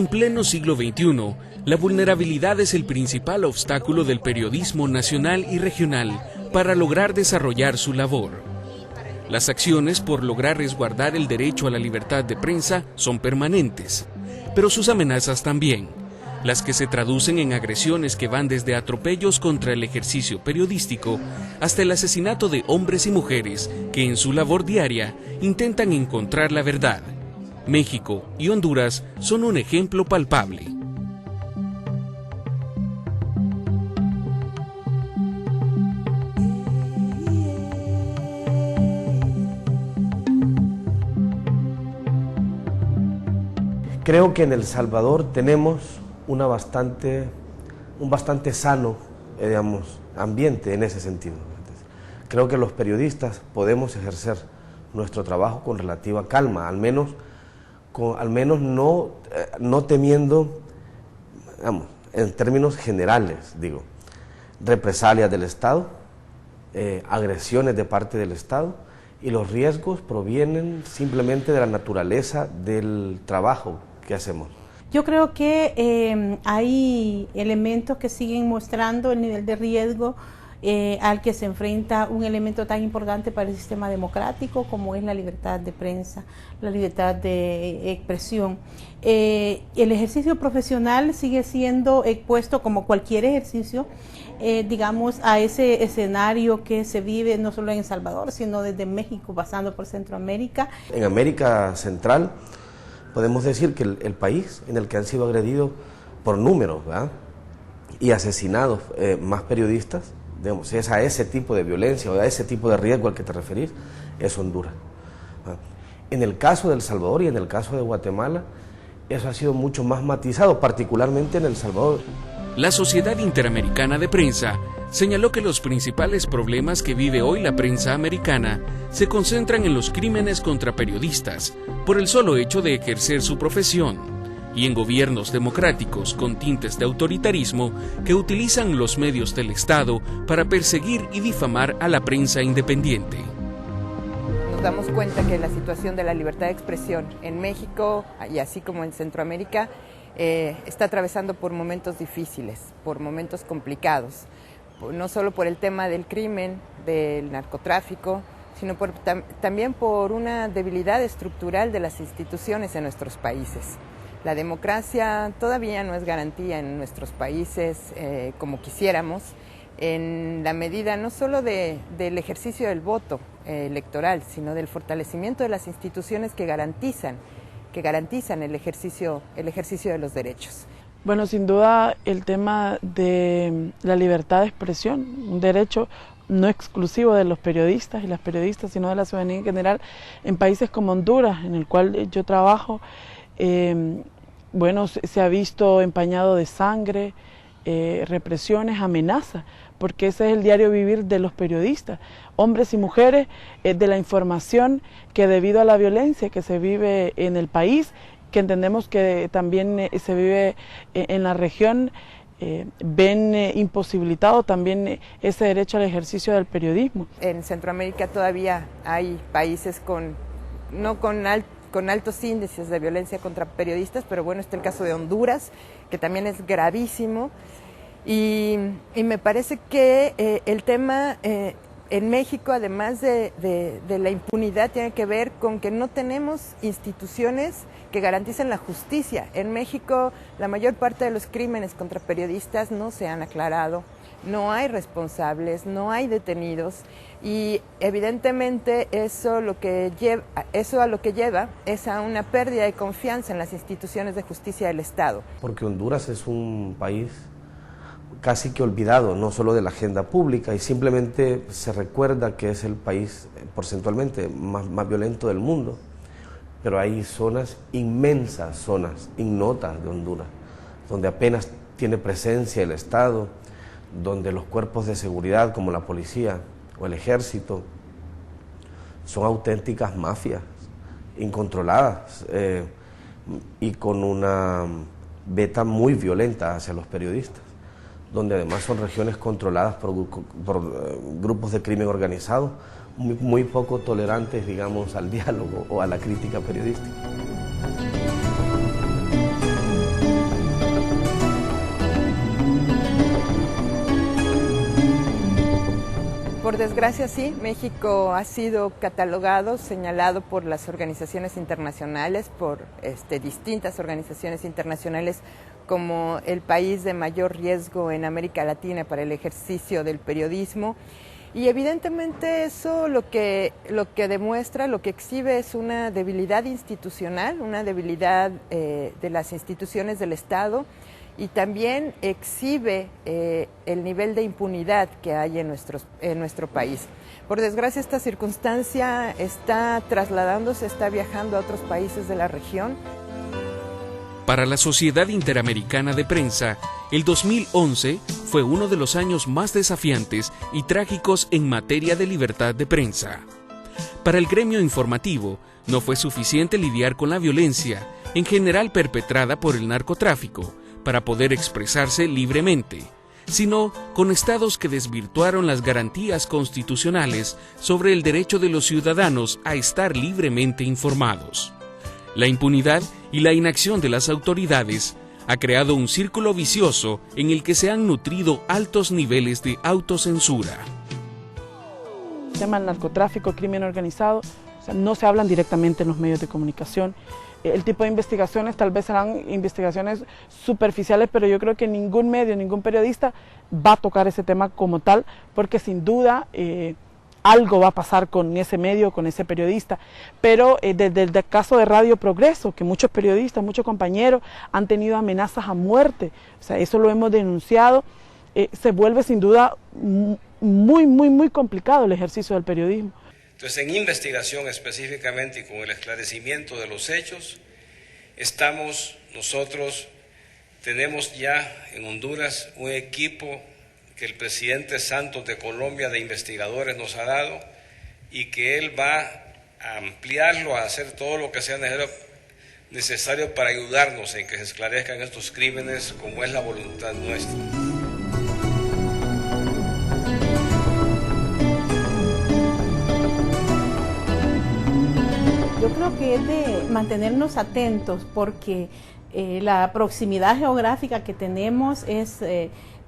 En pleno siglo XXI, la vulnerabilidad es el principal obstáculo del periodismo nacional y regional para lograr desarrollar su labor. Las acciones por lograr resguardar el derecho a la libertad de prensa son permanentes, pero sus amenazas también, las que se traducen en agresiones que van desde atropellos contra el ejercicio periodístico hasta el asesinato de hombres y mujeres que en su labor diaria intentan encontrar la verdad. México y Honduras son un ejemplo palpable. Creo que en El Salvador tenemos un bastante sano, ambiente en ese sentido. Creo que los periodistas podemos ejercer nuestro trabajo con relativa calma, al menos no temiendo, en términos generales, represalias del Estado, agresiones de parte del Estado, y los riesgos provienen simplemente de la naturaleza del trabajo que hacemos. Yo creo que hay elementos que siguen mostrando el nivel de riesgo al que se enfrenta un elemento tan importante para el sistema democrático como es la libertad de prensa, la libertad de expresión. El ejercicio profesional sigue siendo expuesto como cualquier ejercicio, a ese escenario que se vive no solo en El Salvador, sino desde México, pasando por Centroamérica. En América Central podemos decir que el país en el que han sido agredidos por números, ¿verdad?, y asesinados más periodistas, es a ese tipo de violencia o a ese tipo de riesgo al que te referís, es Honduras. En el caso de El Salvador y en el caso de Guatemala, eso ha sido mucho más matizado, particularmente en El Salvador. La Sociedad Interamericana de Prensa señaló que los principales problemas que vive hoy la prensa americana se concentran en los crímenes contra periodistas por el solo hecho de ejercer su profesión y en gobiernos democráticos con tintes de autoritarismo que utilizan los medios del Estado para perseguir y difamar a la prensa independiente. Nos damos cuenta que la situación de la libertad de expresión en México y así como en Centroamérica está atravesando por momentos difíciles, por momentos complicados, no solo por el tema del crimen, del narcotráfico, sino también por una debilidad estructural de las instituciones en nuestros países. La democracia todavía no es garantía en nuestros países como quisiéramos, en la medida no solo del ejercicio del voto electoral, sino del fortalecimiento de las instituciones que garantizan el ejercicio de los derechos. Bueno, sin duda el tema de la libertad de expresión, un derecho no exclusivo de los periodistas y las periodistas, sino de la ciudadanía en general, en países como Honduras, en el cual yo trabajo, se ha visto empañado de sangre, represiones, amenazas, porque ese es el diario vivir de los periodistas, hombres y mujeres, de la información que debido a la violencia que se vive en el país, que entendemos que también se vive en la región, ven imposibilitado también ese derecho al ejercicio del periodismo. En Centroamérica todavía hay países con altos índices de violencia contra periodistas, pero bueno, está el caso de Honduras, que también es gravísimo, y me parece que el tema en México, además de la impunidad, tiene que ver con que no tenemos instituciones que garanticen la justicia. En México, la mayor parte de los crímenes contra periodistas no se han aclarado, no hay responsables, no hay detenidos, y evidentemente eso a lo que lleva es a una pérdida de confianza en las instituciones de justicia del Estado. Porque Honduras es un país casi que olvidado, no solo de la agenda pública, y simplemente se recuerda que es el país porcentualmente más violento del mundo, pero hay inmensas zonas ignotas de Honduras, donde apenas tiene presencia el Estado, donde los cuerpos de seguridad como la policía o el ejército son auténticas mafias incontroladas y con una veta muy violenta hacia los periodistas, donde además son regiones controladas por grupos de crimen organizado, muy poco tolerantes, al diálogo o a la crítica periodística. desgracia sí, México ha sido catalogado, señalado por las organizaciones internacionales, por distintas organizaciones internacionales, como el país de mayor riesgo en América Latina para el ejercicio del periodismo. Y evidentemente eso lo que demuestra, lo que exhibe es una debilidad institucional, una debilidad de las instituciones del Estado, y también exhibe el nivel de impunidad que hay en nuestro país. Por desgracia, esta circunstancia está trasladándose, está viajando a otros países de la región. Para la Sociedad Interamericana de Prensa, el 2011 fue uno de los años más desafiantes y trágicos en materia de libertad de prensa. Para el gremio informativo, no fue suficiente lidiar con la violencia, en general perpetrada por el narcotráfico, para poder expresarse libremente, sino con estados que desvirtuaron las garantías constitucionales sobre el derecho de los ciudadanos a estar libremente informados. La impunidad y la inacción de las autoridades ha creado un círculo vicioso en el que se han nutrido altos niveles de autocensura. El tema del narcotráfico, crimen organizado, no se hablan directamente en los medios de comunicación. El tipo de investigaciones tal vez serán investigaciones superficiales, pero yo creo que ningún medio, ningún periodista va a tocar ese tema como tal, porque sin duda algo va a pasar con ese medio, con ese periodista. Pero desde el caso de Radio Progreso, que muchos periodistas, muchos compañeros han tenido amenazas a muerte, o sea, eso lo hemos denunciado, se vuelve sin duda muy complicado el ejercicio del periodismo. Entonces, en investigación específicamente y con el esclarecimiento de los hechos, nosotros tenemos ya en Honduras un equipo que el presidente Santos de Colombia de investigadores nos ha dado y que él va a ampliarlo, a hacer todo lo que sea necesario para ayudarnos en que se esclarezcan estos crímenes como es la voluntad nuestra. Yo creo que es de mantenernos atentos porque la proximidad geográfica que tenemos es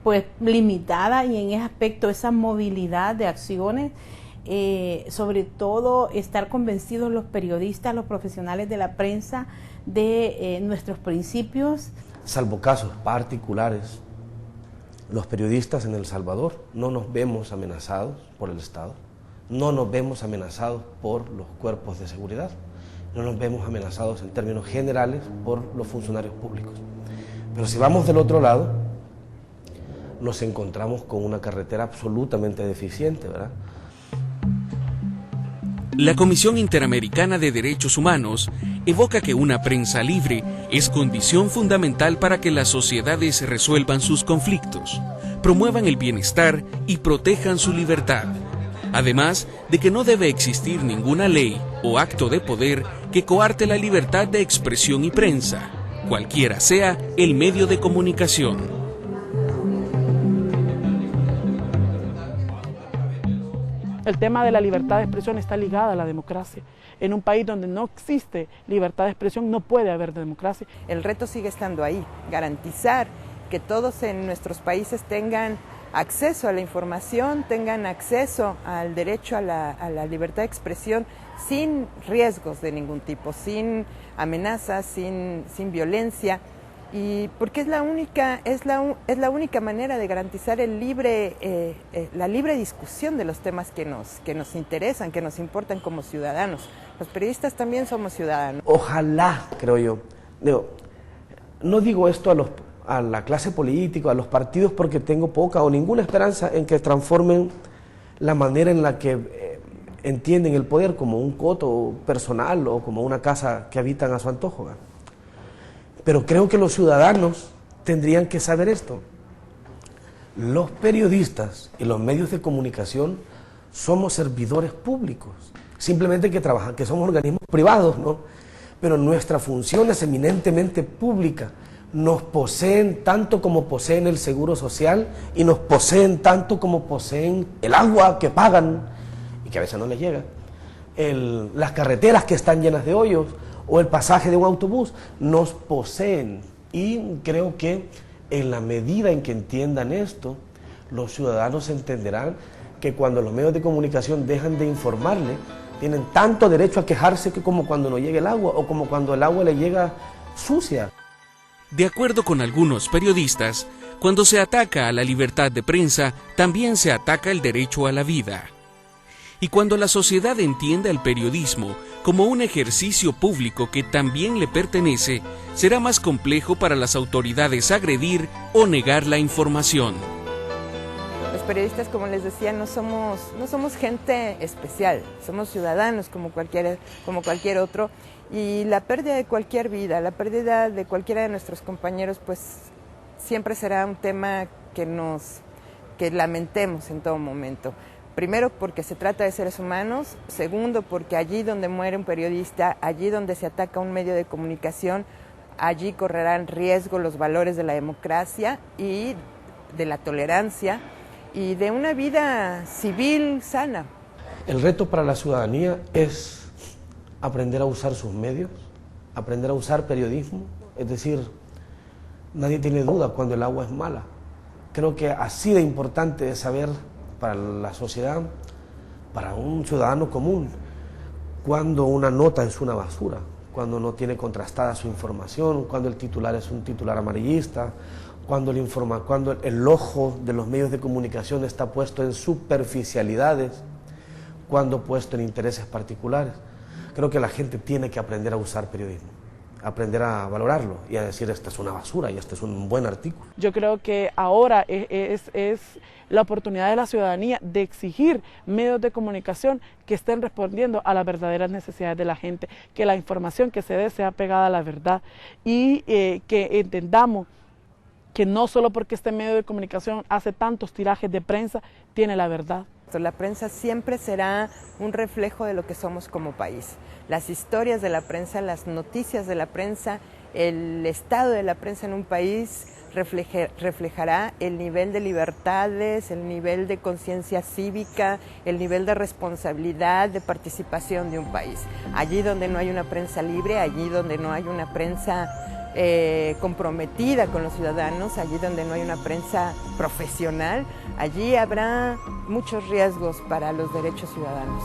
pues limitada, y en ese aspecto esa movilidad de acciones, sobre todo estar convencidos los periodistas, los profesionales de la prensa de nuestros principios. Salvo casos particulares, los periodistas en El Salvador no nos vemos amenazados por el Estado, no nos vemos amenazados por los cuerpos de seguridad, no nos vemos amenazados en términos generales por los funcionarios públicos. Pero si vamos del otro lado, nos encontramos con una carretera absolutamente deficiente, ¿verdad? La Comisión Interamericana de Derechos Humanos evoca que una prensa libre es condición fundamental para que las sociedades resuelvan sus conflictos, promuevan el bienestar y protejan su libertad. Además de que no debe existir ninguna ley o acto de poder que coarte la libertad de expresión y prensa, cualquiera sea el medio de comunicación. El tema de la libertad de expresión está ligada a la democracia. En un país donde no existe libertad de expresión no puede haber democracia. El reto sigue estando ahí, garantizar que todos en nuestros países tengan acceso a la información, tengan acceso al derecho a la libertad de expresión sin riesgos de ningún tipo, sin amenazas, sin violencia, y porque es la única manera de garantizar la libre discusión de los temas que nos interesan, que nos importan como ciudadanos. Los periodistas también somos ciudadanos. Ojalá, creo yo, no digo esto a la clase política, a los partidos, porque tengo poca o ninguna esperanza en que transformen la manera en la que entienden el poder como un coto personal o como una casa que habitan a su antojo. Pero creo que los ciudadanos tendrían que saber esto. Los periodistas y los medios de comunicación somos servidores públicos, simplemente que somos organismos privados, ¿no? Pero nuestra función es eminentemente pública. Nos poseen tanto como poseen el seguro social y nos poseen tanto como poseen el agua que pagan y que a veces no les llega, las carreteras que están llenas de hoyos o el pasaje de un autobús, nos poseen. Y creo que en la medida en que entiendan esto, los ciudadanos entenderán que cuando los medios de comunicación dejan de informarle, tienen tanto derecho a quejarse que como cuando no llega el agua o como cuando el agua le llega sucia. De acuerdo con algunos periodistas, cuando se ataca a la libertad de prensa, también se ataca el derecho a la vida. Y cuando la sociedad entienda el periodismo como un ejercicio público que también le pertenece, será más complejo para las autoridades agredir o negar la información. Los periodistas, como les decía, no somos gente especial, somos ciudadanos como cualquier otro, y la pérdida de cualquier vida, la pérdida de cualquiera de nuestros compañeros, pues siempre será un tema que lamentemos en todo momento. Primero, porque se trata de seres humanos. Segundo, porque allí donde muere un periodista, allí donde se ataca un medio de comunicación, allí correrán riesgo los valores de la democracia y de la tolerancia y de una vida civil sana. El reto para la ciudadanía es aprender a usar sus medios, aprender a usar periodismo, es decir, nadie tiene duda cuando el agua es mala. Creo que así de importante es saber para la sociedad, para un ciudadano común, cuando una nota es una basura, cuando no tiene contrastada su información, cuando el titular es un titular amarillista, cuando el ojo de los medios de comunicación está puesto en superficialidades, cuando puesto en intereses particulares. Creo que la gente tiene que aprender a usar periodismo, aprender a valorarlo y a decir esta es una basura y este es un buen artículo. Yo creo que ahora es la oportunidad de la ciudadanía de exigir medios de comunicación que estén respondiendo a las verdaderas necesidades de la gente, que la información que se dé sea pegada a la verdad y que entendamos que no solo porque este medio de comunicación hace tantos tirajes de prensa, tiene la verdad. La prensa siempre será un reflejo de lo que somos como país. Las historias de la prensa, las noticias de la prensa, el estado de la prensa en un país reflejará el nivel de libertades, el nivel de conciencia cívica, el nivel de responsabilidad, de participación de un país. Allí donde no hay una prensa libre, allí donde no hay una prensa comprometida con los ciudadanos, allí donde no hay una prensa profesional, allí habrá muchos riesgos para los derechos ciudadanos.